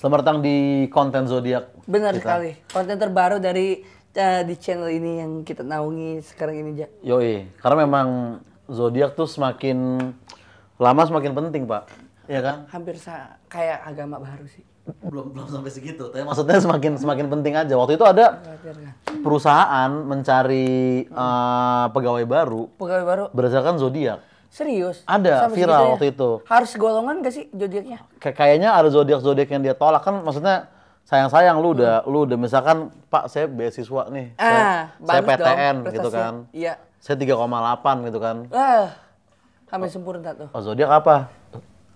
Selamat datang di konten zodiak. Benar sekali. Konten terbaru dari di channel ini yang kita naungi sekarang ini, Ja. Yoi, karena memang zodiak tuh semakin lama semakin penting, Pak. Iya kan? Hampir kayak agama baru sih. Belum sampai segitu, tapi maksudnya semakin penting aja. Waktu itu ada perusahaan mencari pegawai baru Pegawai baru. berdasarkan zodiak. Serius? Ada Sampai viral segitunya? waktu itu. Harus golongan gak sih zodiaknya? Kayaknya ada zodiak yang dia tolak kan, maksudnya sayang lu udah misalkan Pak saya beasiswa nih, saya bagus PTN dong, gitu kan, prestasinya. Iya. saya 3,8 gitu kan. Sampai sempurna tuh. Oh zodiak apa?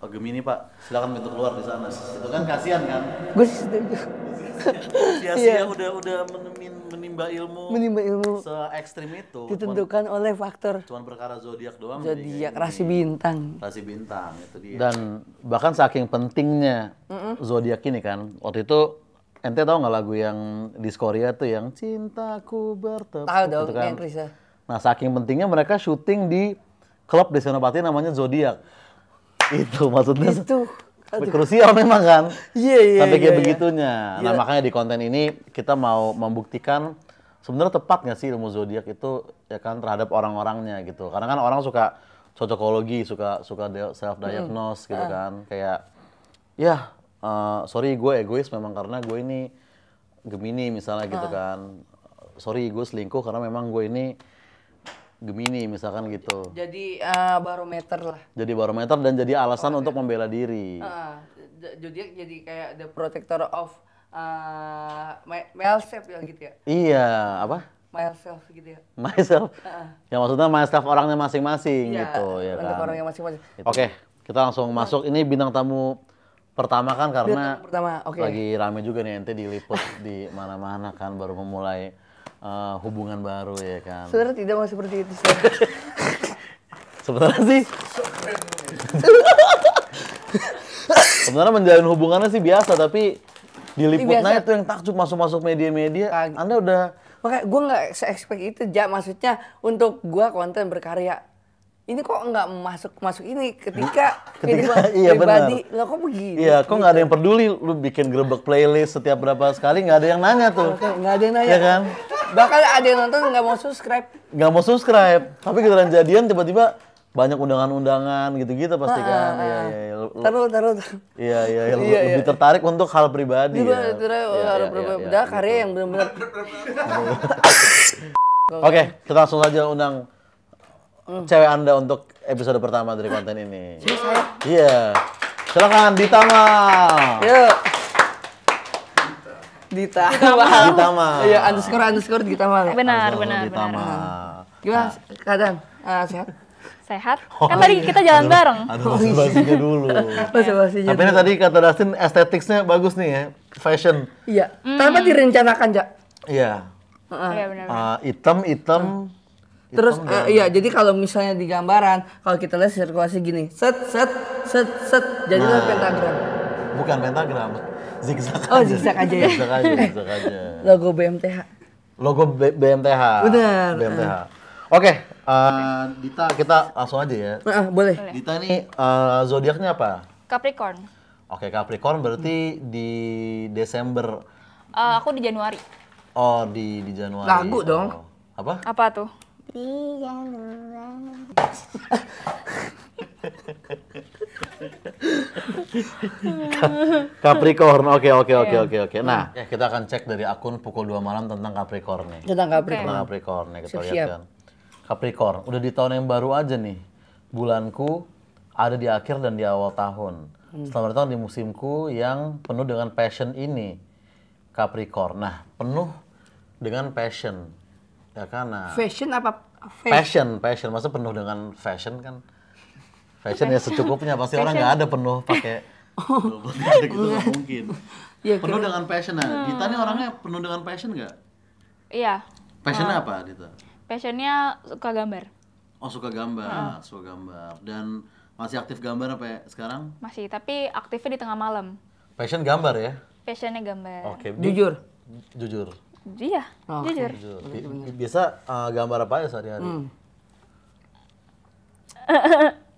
Oh Gemini Pak, silakan pintu keluar di sana. Itu kan kasihan kan? Gue setuju. Sia-sia udah menimba ilmu. Menimba ilmu. Se-ekstrim itu. Ditentukan oleh faktor Cuman perkara zodiak doang. zodiak, rasi bintang. Rasi bintang itu dia. Dan bahkan saking pentingnya zodiak ini kan, waktu itu ente tahu nggak lagu yang di Korea tuh yang cintaku bertepuk Tahu dong, gitu kan? yang Krisa. Nah saking pentingnya mereka syuting di klub di Senopati namanya Zodiak. Itu maksudnya. Itu. Krusial memang kan. Iya. Sampai kayak begitunya. Nah makanya di konten ini kita mau membuktikan sebenarnya tepat nggak sih ilmu zodiak itu ya kan terhadap orang-orangnya gitu. Karena kan orang suka cocokologi, suka self diagnose gitu kan. Kayak ya sorry gue egois memang karena gue ini Gemini misalnya gitu kan. Sorry gue selingkuh karena memang gue ini Gemini misalkan gitu. Jadi barometer lah. Jadi barometer dan jadi alasan untuk membela diri. Zodiak jadi kayak the protector of myself ya gitu ya. Iya, apa? Myself gitu ya. Myself. Ya maksudnya myself orangnya masing-masing gitu ya untuk kan. orang yang masing-masing. Oke, kita langsung masuk. Ini bintang tamu pertama kan karena Pertama, oke. lagi rame juga nih ente diliput di mana-mana kan baru memulai hubungan baru ya kan. Sebenarnya tidak mau seperti itu. Sebenarnya sih sebenarnya menjalin hubungannya sih biasa tapi diliputnya itu yang takjub masuk media-media. Anda udah makanya gue nggak se-expect itu, Ja. Maksudnya untuk gue konten berkarya ini kok nggak masuk ini ketika iya pribadi benar. lah kok begini. Iya, kok nggak ada yang peduli lu bikin grebek playlist setiap berapa sekali nggak ada yang nanya tuh. Nggak ada yang nanya. Iya kan? Bahkan ada yang nonton nggak mau subscribe. Nggak mau subscribe, tapi giliran jadian tiba-tiba banyak undangan-undangan gitu-gitu pasti kan. Iya. Taruh. Iya, lebih tertarik untuk hal pribadi ya. Udah karya yang benar-benar. Oke, kita langsung saja undang cewek Anda untuk episode pertama dari konten ini. Iya. Silakan Dita Mal. Yuk. Dita Mal. Iya, underscore Dita Mal. Benar. Dita Mal. Gimana keadaan? Sehat? Sehat? Kan tadi kita jalan bareng. Aduh, basa-basinya dulu. Basa-basinya. Tapi ini tadi kata Dustin estetiknya bagus nih ya, fashion. Iya. Tanpa direncanakan, Ja. Iya. Iya benar. Hitam. Terus iya, jadi kalau misalnya di gambaran, kalau kita lihat sirkulasi gini, set, jadilah pentagram. Bukan pentagram, zigzag. Oh, zigzag aja ya. Zigzag aja. Logo BMTH. Logo BMTH. Benar. BMTH. Oke, Dita kita langsung aja ya. Boleh. Dita ini zodiaknya apa? Capricorn. Oke, Capricorn berarti di Desember. Aku di Januari. Oh, di Januari. Lagu dong. Apa? Apa tuh? Di Januari. Capricorn, oke. Nah, kita akan cek dari akun pukul 2 malam tentang Capricorn nih. Tentang Capricorn. Tentang Capricorn nih, kita Siap. lihat kan. Capricorn, udah di tahun yang baru aja nih. Bulanku ada di akhir dan di awal tahun. Selamat datang di musimku yang penuh dengan passion ini. Capricorn. Nah, penuh dengan passion. Ya kan? Nah, Fashion apa? passion. Masa penuh dengan fashion kan? Fashion ya secukupnya, pasti orang nggak ada penuh pakai gitu nggak mungkin. Iya, Penuh dengan passion. Nah, Dita nih orangnya penuh dengan passion nggak? Iya. Passionnya apa Dita? Passionnya suka gambar. Oh suka gambar, Dan masih aktif gambar apa ya sekarang? Masih, tapi aktifnya di tengah malam. Passion gambar ya? Passionnya gambar. Oke. Jujur. Jujur. Iya, jujur. Biasa gambar apa aja sehari-hari?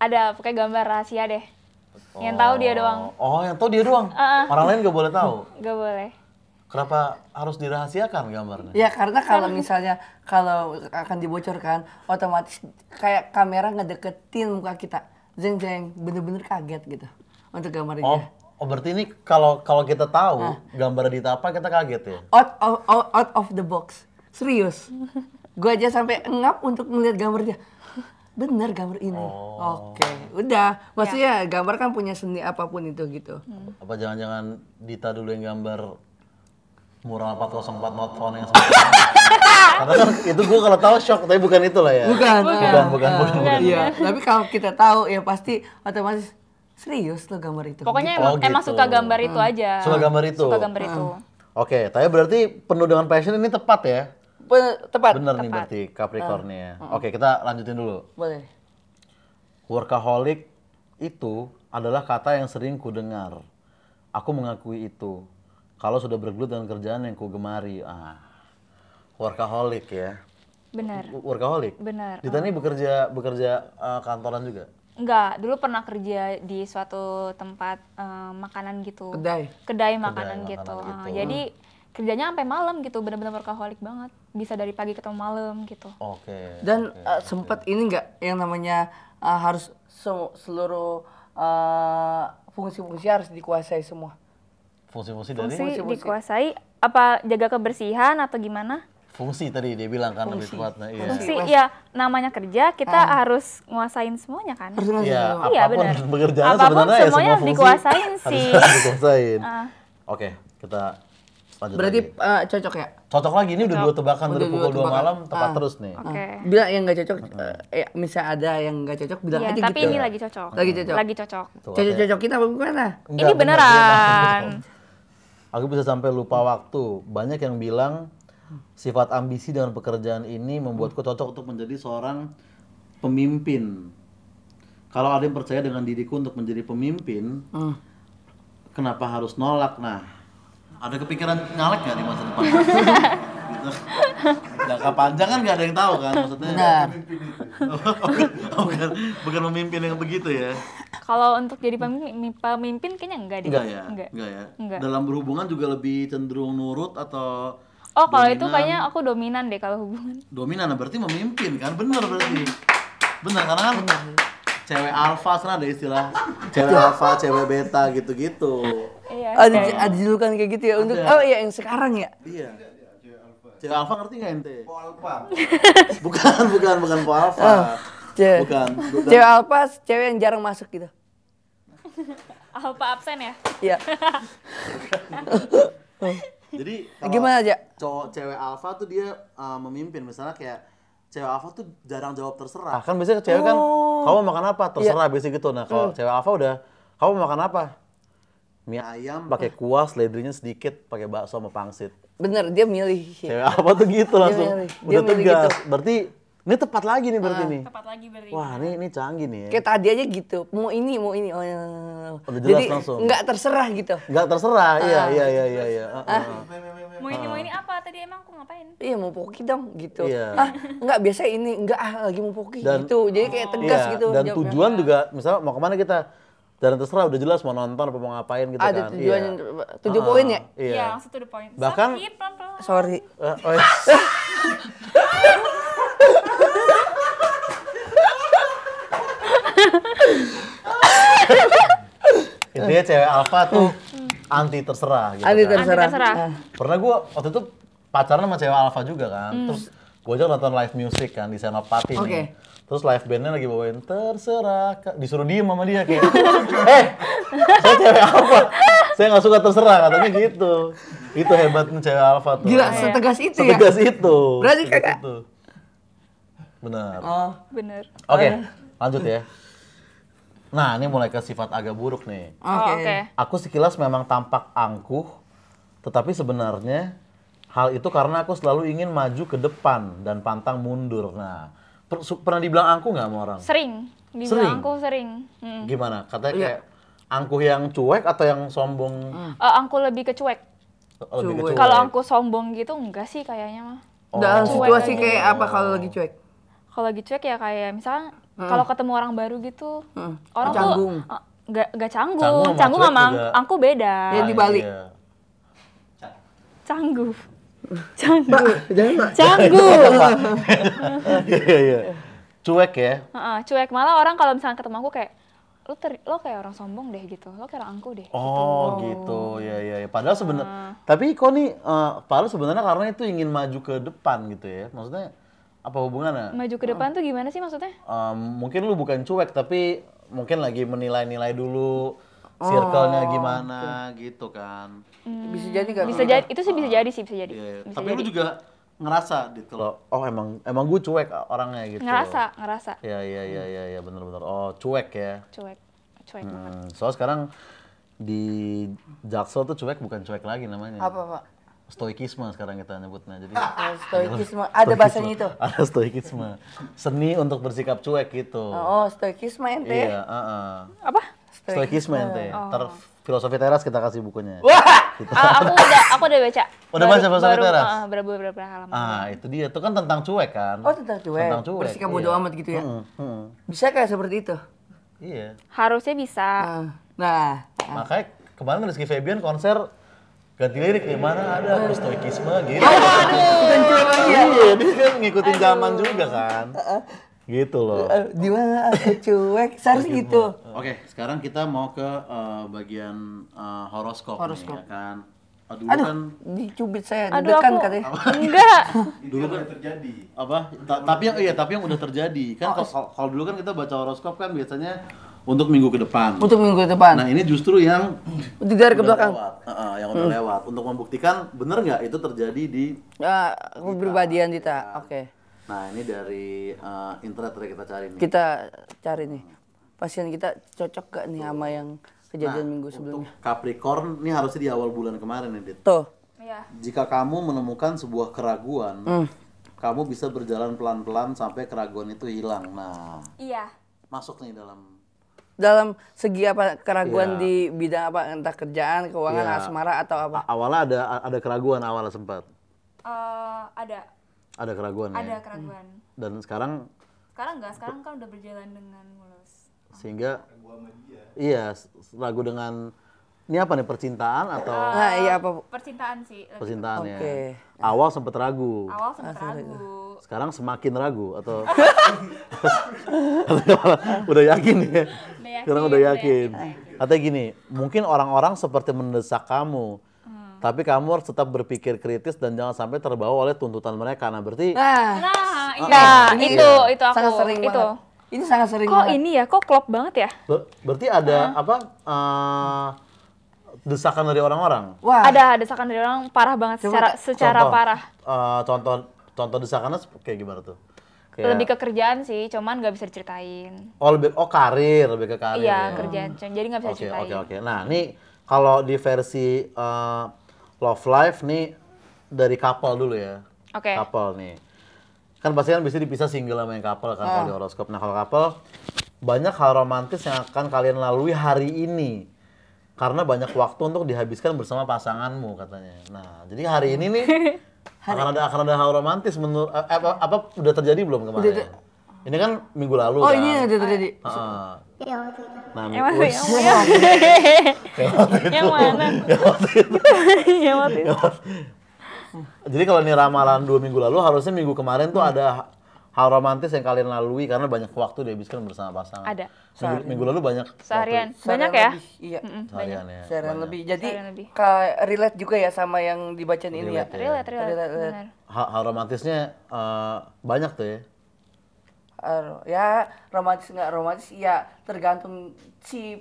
Ada pakai gambar rahasia deh. Yang tahu dia doang. Oh, yang tahu dia doang. Orang lain nggak boleh tahu. Gak boleh. Kenapa harus dirahasiakan gambarnya? Ya karena kalau misalnya kalau akan dibocorkan, otomatis kayak kamera ngedeketin muka kita, jeng bener-bener kaget gitu untuk gambar Oh, dia. berarti ini kalau kita tahu gambar Dita apa kita kaget ya? Out of the box, serius. Gue aja sampai ngap untuk melihat gambar dia. Bener gambar ini. Oke, udah. Maksudnya gambar kan punya seni apapun itu gitu. Apa jangan-jangan Dita dulu yang gambar mural 404 not found yang seperti karena kan itu gue kalau tahu shock, tapi bukan itu lah ya. Bukan. Bukan. Iya, tapi kalau kita tahu ya pasti otomatis serius lo gambar itu. Pokoknya Oh, emang gitu. suka gambar itu aja. Suka gambar itu? Suka gambar itu. Oke, tapi berarti penuh dengan passion ini tepat ya? Tepat. Bener nih berarti Capricorn-nya. Oke, kita lanjutin dulu. Boleh. Workaholic itu adalah kata yang sering kudengar. Aku mengakui itu. Kalau sudah bergelut dengan kerjaan yang kugemari. Workaholic ya. Bener. Workaholic? Bener. Dita ini bekerja kantoran juga? Enggak, dulu pernah kerja di suatu tempat makanan gitu. Kedai Makanan makanan gitu. gitu. Jadi kerjanya sampai malam gitu, benar-benar workaholic banget. Bisa dari pagi ketemu malam gitu. Oke. Dan sempat ini nggak yang namanya harus seluruh fungsi-fungsi harus dikuasai semua. Fungsi-fungsi dari? Fungsi dikuasai, apa jaga kebersihan atau gimana? Fungsi tadi dia bilang kan lebih tepatnya. Iya. Fungsi ya namanya kerja kita harus nguasain semuanya kan. Iya, Iya, apapun benar. pekerjaan Apapun sebenarnya ya semuanya semua fungsi dikuasain sih. harus dikuasain. Oke, kita lanjut Berarti lagi. cocok ya? Cocok lagi, ini udah dua tebakan Udah dari dua pukul 2 tebakan. malam, tepat terus nih. Oke. Bila yang nggak cocok, misal ada yang nggak cocok bilang Iya, aja tapi gitu. ini lagi cocok. Lagi cocok. Lagi cocok. Tuh, Cocok-cocokin apa gimana? Enggak, Ini bener, beneran. Aku bisa sampai lupa waktu. Banyak yang bilang sifat ambisi dengan pekerjaan ini membuatku cocok untuk menjadi seorang pemimpin. Kalau ada yang percaya dengan diriku untuk menjadi pemimpin, kenapa harus nolak? Nah, ada kepikiran nyalek nggak di masa depan? Gitu. Jangka panjang kan nggak ada yang tahu kan, maksudnya. Benar. bukan memimpin yang begitu ya. Kalau untuk jadi pemimpin kayaknya enggak deh. Enggak ya? Enggak. ya? Enggak. Dalam berhubungan juga lebih cenderung nurut atau Oh, kalau itu dominan? kayaknya aku dominan deh kalau hubungan. Dominan, berarti memimpin kan? Bener berarti. Bener, karena kan cewek alfa, sana ada istilah cewek alfa, cewek beta gitu-gitu. Iya. Ada julukan kayak gitu ya untuk oh iya yang sekarang ya. Iya. Cewek alfa ngerti nggak ente? Po alfa. bukan po alfa. Bukan. Cewek alfa, cewek yang jarang masuk gitu. Alfa absen ya? Iya. Jadi kalau Gimana aja? cowok cewek alfa tuh dia memimpin, misalnya kayak cewek alfa tuh jarang jawab terserah. Kan biasanya cewek kan kamu makan apa? Terserah biasanya gitu. Nah, kalau cewek alfa udah kamu makan apa? Mie ayam pakai kuah, seledrinya sedikit, pakai bakso sama pangsit. Bener, dia milih. Cewek alfa tuh gitu langsung. milih. Udah Dia milih tegas. gitu. Berarti ini tepat lagi nih berarti nih. Tepat lagi berarti. Wah, ini canggih nih ya. Kayak tadi aja gitu, mau ini. Oh, Udah jelas jadi langsung. nggak terserah gitu. Enggak terserah. Iya. Mau ini apa tadi emang aku ngapain? Iya mau poki dong gitu. Iya. Enggak biasa ini, enggak lagi mau poki Dan- gitu. Jadi kayak tegas Iya, gitu. dan jawabnya. tujuan juga misalnya mau kemana kita, jarang terserah, udah jelas mau nonton apa mau ngapain gitu Ada kan. tujuan Iya. 7 poin ya? Iya. Iya, langsung to the point. Bahkan- Sakit, pelan-pelan. Sorry. Oh, iya. Intinya cewek alfa tuh anti terserah gitu Anti kan. terserah. Anti terserah. Pernah gue waktu itu pacaran sama cewek alfa juga kan. Terus gue aja nonton live music kan di Senopati Oke. nih. Terus live bandnya lagi bawain terserah, disuruh diem sama dia kayak, saya cewek alfa, saya nggak suka terserah katanya gitu. Itu hebatnya cewek alfa tuh. Gila, setegas itu ya? Setegas itu. Berarti Setegas kakak- itu. Benar. Oh, Bener. Oke, lanjut ya. Nah, ini mulai ke sifat agak buruk nih. oke. Oh, oke. Aku sekilas memang tampak angkuh, tetapi sebenarnya hal itu karena aku selalu ingin maju ke depan dan pantang mundur. Nah, pernah dibilang angkuh nggak sama orang? Sering. Sering? Dibilang aku sering. Gimana? Katanya Iya. kayak angkuh yang cuek atau yang sombong? Aku lebih ke cuek. Lebih ke Cuek. cuek. Kalau aku sombong gitu enggak sih kayaknya mah. Dalam Cuek situasi aja. kayak apa kalau lagi cuek? Kalau lagi cuek ya kayak misalnya kalau ketemu orang baru gitu, orang Canggung. tuh Nggak Canggu canggung. sama Canggung cuek sama juga. angku beda. Ya, di Bali. Iya. Canggu. Canggu. Jangan Mbak. Canggu. Iya, iya. Cuek ya. Heeh, cuek. Malah orang kalau misalnya ketemu aku kayak, lo kayak orang sombong deh gitu. Lo kayak orang angku deh. Oh gitu, ya. Padahal sebenarnya, tapi kok nih, padahal sebenarnya karena itu ingin maju ke depan gitu ya. Maksudnya apa hubungannya? Maju ke depan tuh gimana sih maksudnya? Mungkin lu bukan cuek, tapi mungkin lagi menilai-nilai dulu circle-nya gimana gitu kan. Bisa jadi kan? Bisa jadi, itu sih bisa jadi sih, bisa jadi. Iya, iya. Bisa Tapi jadi. lu juga ngerasa gitu loh. Oh emang gue cuek orangnya gitu. Ngerasa. Iya, bener-bener. Oh cuek ya. Cuek banget. Soalnya sekarang di Jaksel tuh cuek bukan cuek lagi namanya. Apa Pak? Stoikisme sekarang kita nyebutnya. Jadi Stoikisme. Ada bahasanya itu? ada stoikisme. Seni untuk bersikap cuek gitu. Oh, stoikisme ente. Iya, Apa? Stoikisme ente. Filosofi teras kita kasih bukunya. Aku udah baca. Udah baca Filosofi Teras? Beberapa halaman. Itu dia. Itu kan tentang cuek kan. Oh, tentang cuek. Tentang cuek. Bersikap bodo iya. amat gitu ya. Hmm. Bisa kayak seperti itu? Iya. Harusnya bisa. Nah, Makanya kemarin Rizky Febian konser ganti lirik di mana ada aku stoikisme gitu. bukan cuek lagi ya? Iya, dia kan ngikutin zaman juga kan. Gitu loh. Di mana aku cuek? Seharusnya gitu. Oke, sekarang kita mau ke bagian horoskop nih ya kan. Dulu Aduh, kan dicubit saya, Aduh, deg-degan aku katanya. enggak. dulu kan terjadi. Apa? Tapi yang udah terjadi. Kan kalau dulu kan kita baca horoskop kan biasanya untuk minggu ke depan. Untuk minggu depan. Nah, ini justru yang Ditarik ke udah belakang. lewat. Yang udah lewat untuk membuktikan bener nggak itu terjadi di. Kepribadian kita. Oke. Nah, ini dari internet yang kita cari nih. Kita cari nih. Pasien kita cocok gak nih sama yang kejadian minggu sebelumnya? Untuk Capricorn ini harusnya di awal bulan kemarin nih, Dit. Tuh. Iya. Jika kamu menemukan sebuah keraguan, kamu bisa berjalan pelan-pelan sampai keraguan itu hilang. Nah, Iya. masuk nih Dalam segi apa keraguan Iya. di bidang apa? Entah kerjaan, keuangan, Iya. asmara atau apa? awalnya ada keraguan awalnya sempat. Ada Keraguan ya. keraguan. Dan sekarang Sekarang kan udah berjalan dengan mulus. sehingga iya ragu dengan ini apa nih percintaan atau Nah, iya apa? Percintaan sih. percintaan ya. Oke. Awal sempat ragu. Awal sempat ragu. Sekarang semakin ragu atau udah yakin ya? Sekarang udah yakin. Katanya gini, mungkin orang-orang seperti mendesak kamu, tapi kamu harus tetap berpikir kritis dan jangan sampai terbawa oleh tuntutan mereka. Nah berarti Nah, iya. ini itu aku. sangat sering itu. banget. Ini sangat sering Kok banget. ini ya? Kok klop banget ya? berarti ada apa desakan dari orang-orang? Wah, Ada desakan dari orang parah banget secara Contoh. parah. Contoh desakannya kayak gimana tuh? Kayak, Lebih ke kerjaan sih, cuman nggak bisa diceritain. karir, lebih ke karir. Iya, ya. kerjaan. Jadi nggak bisa Oke, ceritain. oke. Nah, nih kalau di versi Love Life nih dari couple dulu ya. Oke. Couple nih. Kan pasti kan bisa dipisah single sama yang couple kan kalau di horoskop. Nah, kalau couple banyak hal romantis yang akan kalian lalui hari ini. Karena banyak waktu untuk dihabiskan bersama pasanganmu katanya. Nah, jadi hari ini nih akan ada hal romantis menurut apa udah terjadi belum kemarin? Ini kan minggu lalu oh kan. ini udah terjadi. Heeh. Ya waktu itu. Nah, Yang mana? wis. Yang mana? Yang waktu itu. Jadi kalau ini ramalan 2 minggu lalu, harusnya minggu kemarin tuh ada hal romantis yang kalian lalui karena banyak waktu dihabiskan bersama pasangan. Ada. Minggu lalu banyak Seharian. waktu Banyak ya? Lebih, iya. seharian ya. Seharian banyak. lebih. Jadi Seharian lebih. relate juga ya sama yang dibacain ini ya. Relate ya. Relate. Relate. Benar. Hal romantisnya banyak tuh ya. Ya romantis nggak romantis ya tergantung si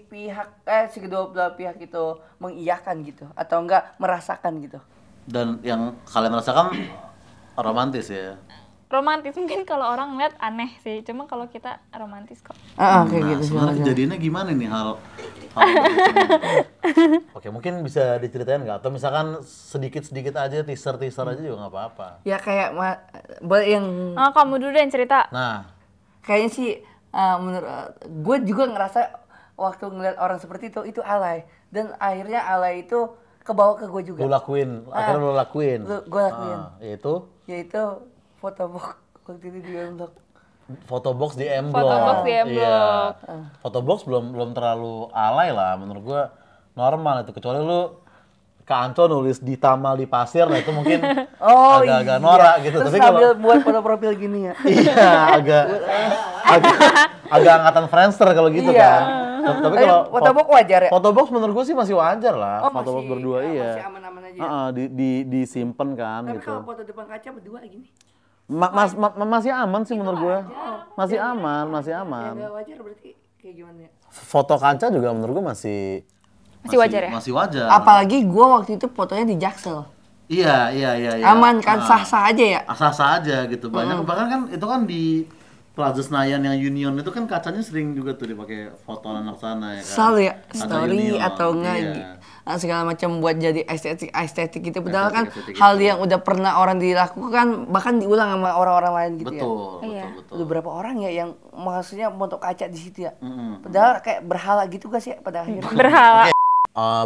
kedua belah pihak itu mengiyakan gitu atau enggak merasakan gitu. Dan yang kalian rasakan romantis ya. Romantis mungkin kalau orang ngeliat aneh sih, cuma kalau kita romantis kok. Kayak Nah, gitu sebenarnya kejadiannya gimana nih hal Oke, mungkin bisa diceritain nggak? Atau misalkan sedikit-sedikit aja, teaser aja juga nggak apa-apa. Ya kayak yang Kamu dulu deh yang cerita. Nah, kayaknya sih menurut gue juga ngerasa waktu ngeliat orang seperti itu alay dan akhirnya alay itu kebawa ke gue juga. lu lakuin, akhirnya lu lakuin. Gue lakuin. Yaitu Yaitu foto box waktu itu di unlock. Fotobox di M-Block. Fotobox di Iya. M-Block. Fotobox belum terlalu alay lah menurut gua, normal itu, kecuali lu ke Ancol nulis di tamal di pasir, nah itu mungkin agak-agak norak gitu. Terus Tapi sambil kalau buat foto profil gini ya. iya agak angkatan Friendster kalau gitu Iya. kan. Tapi kalau fotobox wajar ya? Fotobox menurut gua sih masih wajar lah. Oh, Fotobox masih- berdua iya. masih aman-aman aja ya? Disimpan kan Tapi gitu. kalau foto depan kaca berdua gini. Masih aman sih menurut gue. Masih aman. Yang nggak wajar berarti kayak gimana ya? Foto kaca juga menurut gue masih wajar ya? Masih wajar. Apalagi gua waktu itu fotonya di Jaksel. Iya. Aman kan, sah-sah aja ya? Sah-sah aja gitu. Bahkan kan itu kan di Plaza Senayan yang Union itu kan kacanya sering juga tuh dipakai foto anak sana ya kan. Selalu ya, Kaca story Union, atau enggak iya. segala macam buat jadi estetik gitu. Padahal kan Estetik hal gitu. yang udah pernah orang dilakukan bahkan diulang sama orang-orang lain gitu ya. Iya. Betul. Udah berapa orang ya yang maksudnya foto kaca di situ ya? Padahal kayak berhala gitu gak sih pada akhirnya? Berhala.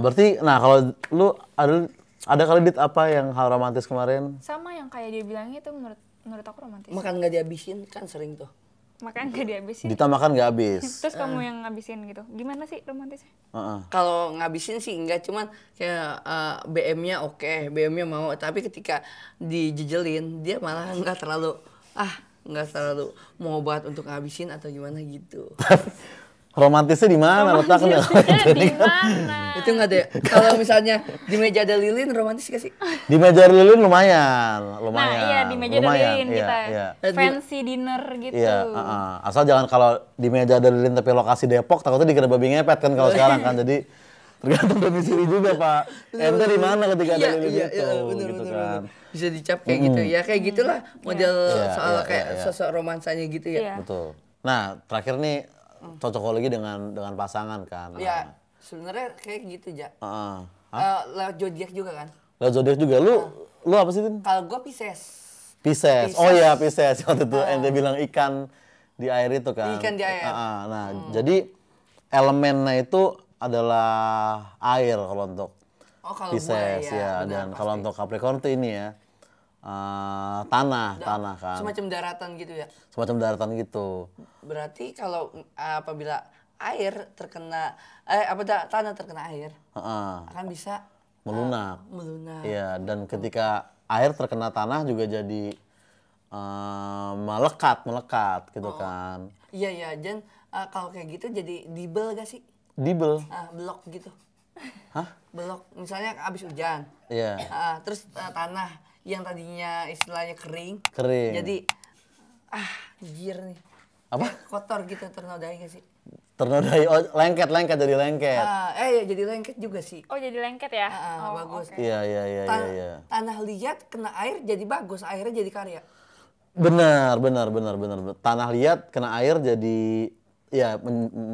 Berarti nah kalau lu ada kali Dit apa yang hal romantis kemarin? Sama yang kayak dia bilang itu menurut aku romantis. Makan nggak dihabisin kan sering tuh. Makanya nggak dihabisin. Dita makan gak habis. Terus kamu yang ngabisin gitu. Gimana sih romantisnya? Heeh. Kalau ngabisin sih enggak, cuman kayak BM-nya oke, BM-nya mau, tapi ketika dijejelin dia malah nggak terlalu mau buat untuk ngabisin atau gimana gitu. Romantisnya di mana letaknya? Di mana? Itu nggak ada ya? Kalau misalnya di meja ada lilin romantis gak sih? Di meja lilin lumayan. Nah iya di meja ada lilin iya, kita. Iya. Fancy dinner gitu. Iya, asal jangan kalau di meja ada lilin tapi lokasi Depok, takutnya dikira babi ngepet kan kalau sekarang kan. Jadi tergantung domisili juga Pak. Ente di mana ketika ada lilin itu, bener, gitu bener, kan. bener. Bisa dicap kayak gitu ya, kayak gitulah model Iya, soal iya, kayak iya. sosok romansanya gitu ya. Iya. Betul. Nah, terakhir nih cocokologi dengan pasangan kan. Ya, sebenarnya kayak gitu ja. Heeh. Lewat zodiak juga kan. Lah zodiak juga lu apa sih, Tin? Kalau gua Pisces. Pisces. Oh iya, Pisces. Waktu itu ente bilang ikan di air itu kan. Ikan di air. Nah, jadi elemennya itu adalah air kalau untuk Oh, kalau Pisces gua ya, benar, dan pasti. kalau untuk Capricorn tuh ini ya tanah kan, Semacam daratan gitu ya. semacam daratan gitu. Berarti kalau apabila air terkena tanah terkena air Heeh. akan bisa Melunak. melunak. Iya, dan ketika air terkena tanah juga jadi melekat gitu kan. Iya iya, dan kalau kayak gitu jadi dibel gak sih? Dibel. Blok gitu. Hah? Blok, misalnya abis hujan. Iya. Terus tanah yang tadinya istilahnya kering. Kering. Jadi anjir nih. Apa? Kayak kotor gitu ternodai gak sih? Ternodai, lengket jadi lengket. Ya jadi lengket juga sih. Oh jadi lengket ya? Oh, bagus. oke. Iya. Tanah liat kena air jadi bagus, airnya jadi karya. Benar. Tanah liat kena air jadi ya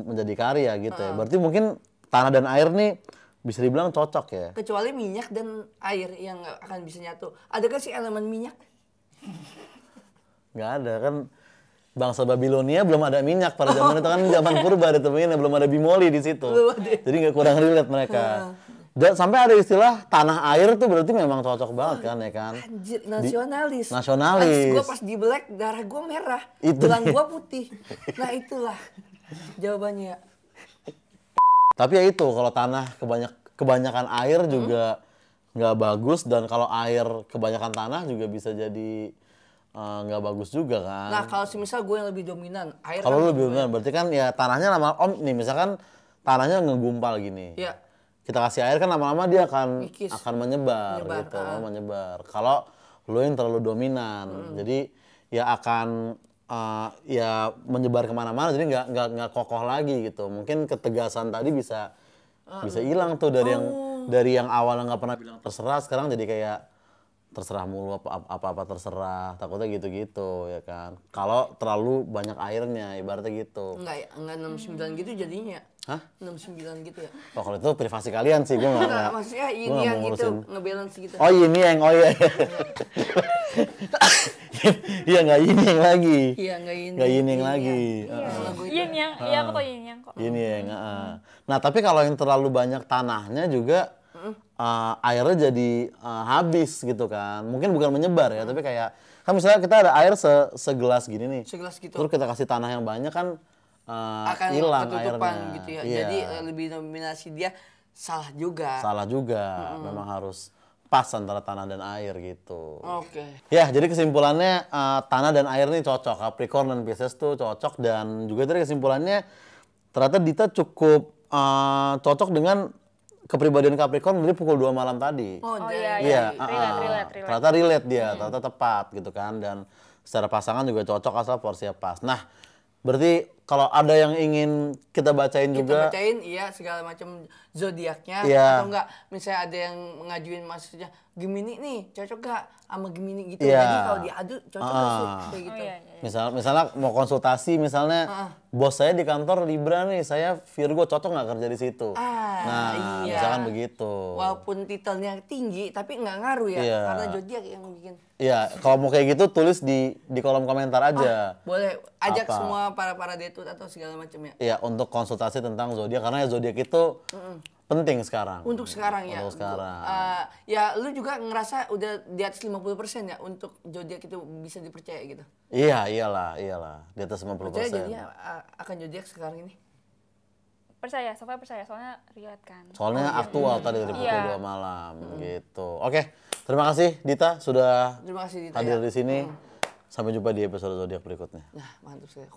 menjadi karya gitu ya. Berarti mungkin tanah dan air nih bisa dibilang cocok ya. Kecuali minyak dan air yang nggak akan bisa nyatu. Adakah sih elemen minyak? Nggak ada kan, bangsa Babilonia belum ada minyak pada zaman itu kan, zaman purba ditemuin belum ada bimoli di situ. Jadi nggak kurang relate mereka. Dan sampai ada istilah tanah air tuh berarti memang cocok banget kan ya kan. Anjir, nasionalis. Nasionalis. Gue pas di black, darah gue merah. Itu Tulang dia. gue putih. Nah itulah jawabannya. Tapi ya itu, kalau tanah kebanyakan air juga nggak bagus, dan kalau air kebanyakan tanah juga bisa jadi nggak bagus juga kan. Nah kalau semisal gue yang lebih dominan, air Kalau lu kan lebih dominan, berarti kan ya tanahnya lama nih misalkan tanahnya ngegumpal gini. Iya. Kita kasih air kan lama-lama dia akan Ngikis. menyebar gitu, menyebar. Kalau lu yang terlalu dominan, jadi ya akan ya menyebar kemana-mana, jadi nggak kokoh lagi gitu. Mungkin ketegasan tadi bisa hilang tuh dari yang awalnya nggak pernah bilang terserah, sekarang jadi kayak terserah mulu, apa terserah, takutnya gitu-gitu ya kan. Kalau terlalu banyak airnya ibaratnya gitu. enggak 69 gitu jadinya. Hah? 69 gitu ya. Oh, kalau itu privasi kalian sih, gue nggak. Enggak, maksudnya gua ini nggak yang mau gitu, ngurusin. ngebalance gitu. Oh ini yang, oh iya. Iya nggak ini yang lagi. Iya, nggak ini. Nggak ini yang lagi. Yin yang, iya aku tau yin yang kok. Ini yang. Nah tapi kalau yang terlalu banyak tanahnya juga airnya jadi habis gitu kan. Mungkin bukan menyebar ya, tapi kayak kan misalnya kita ada air segelas gini nih. Segelas gitu. Terus kita kasih tanah yang banyak kan Akan hilang ketutupan airnya. gitu ya. Iya. Jadi lebih nominasi dia salah juga. Salah juga. Memang harus pas antara tanah dan air gitu. Oke. Ya, jadi kesimpulannya tanah dan air ini cocok. Capricorn dan Pisces tuh cocok, dan juga tadi kesimpulannya ternyata Dita cukup cocok dengan kepribadian Capricorn dari pukul 2 malam tadi. Oh dari- iya, Iya, relate. ternyata relate dia, ternyata tepat gitu kan, dan secara pasangan juga cocok asal porsinya pas. Nah, berarti kalau ada yang ingin kita bacain Kita juga, bacain iya segala macam zodiaknya Iya. atau enggak misalnya ada yang ngajuin maksudnya Gemini nih cocok gak sama Gemini gitu. Iya. Jadi kalau diadu cocok gak sih kayak gitu. Oh iya. misalnya mau konsultasi, misalnya bos saya di kantor Libra nih, saya Virgo, cocok nggak kerja di situ? Nah, iya. misalkan begitu. Walaupun titelnya tinggi tapi nggak ngaruh ya Iya. karena zodiak yang bikin. Iya, kalau mau kayak gitu tulis di kolom komentar aja. Boleh ajak Apa? semua para detut atau segala macam ya. Iya, untuk konsultasi tentang zodiak, karena ya zodiak itu penting sekarang. Untuk sekarang ya. Untuk sekarang. Ya lu juga ngerasa udah di atas 50% ya untuk zodiak itu bisa dipercaya gitu. Iya, iyalah. Di atas 50%. Percaya jadinya akan zodiak sekarang ini. Percaya, Sofia percaya, soalnya relate kan. Soalnya aktual tadi dari pukul Iya. 2 malam gitu. Oke, terima kasih Dita sudah Terima kasih Dita hadir ya. di sini. Sampai jumpa di episode zodiak berikutnya. Nah, mantap sekali.